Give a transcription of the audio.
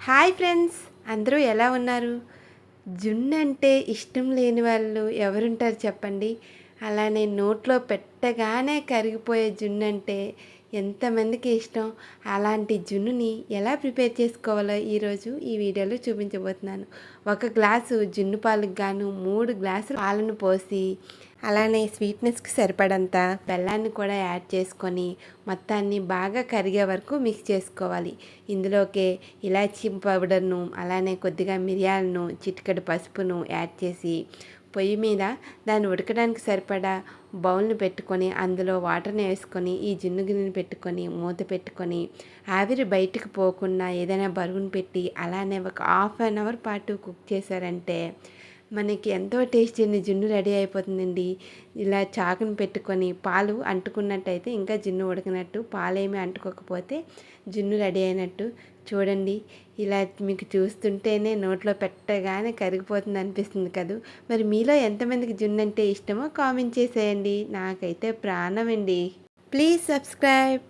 Hi friends, అందరూ ఎలా ఉన్నారు? జున్ను అంటే ఇష్టం లేని వాళ్ళు ఎవరుంటారు చెప్పండి? అలానే నోట్లో పెట్టగానే కరిగిపోయే జున్ను అంటే ఎంతమందికి ఇష్టం? అలాంటి జున్నుని ఎలా ప్రిపేర్ చేసుకోవాలో ఈరోజు ఈ వీడియోలో చూపించబోతున్నాను. ఒక గ్లాసు జున్ను పాలకు గాను 3 గ్లాసులు పాలను పోసి అలానే స్వీట్నెస్కి సరిపడంత బెల్లాన్ని కూడా యాడ్ చేసుకొని మొత్తాన్ని బాగా కరిగే వరకు మిక్స్ చేసుకోవాలి. ఇందులోకే ఇలాచీ పౌడర్ను అలానే కొద్దిగా మిరియాలను చిటికెడు పసుపును యాడ్ చేసి పొయ్యి మీద దాన్ని ఉడకడానికి సరిపడా బౌల్ని పెట్టుకొని అందులో వాటర్ని వేసుకొని ఈ జున్ను గిన్నెని పెట్టుకొని మూత పెట్టుకొని ఆవిరి బయటకు పోకుండా ఏదైనా బరువును పెట్టి అలానే ఒక ½ అవర్ పాటు కుక్ చేశారంటే మనకి ఎంతో టేస్టీ అయిన జున్ను రెడీ అయిపోతుందండి. ఇలా చాకుని పెట్టుకొని పాలు అంటుకున్నట్టయితే ఇంకా జున్ను ఉడకనట్టు, పాలేమీ అంటుకోకపోతే జున్ను రెడీ అయినట్టు. చూడండి, ఇలా మీకు చూస్తుంటేనే నోట్లో పెట్టగానే కరిగిపోతుంది అనిపిస్తుంది కదూ. మరి మీలో ఎంతమందికి జున్ను అంటే ఇష్టమో కామెంట్ చేసేయండి. నాకైతే ప్రాణం అండి. Please subscribe.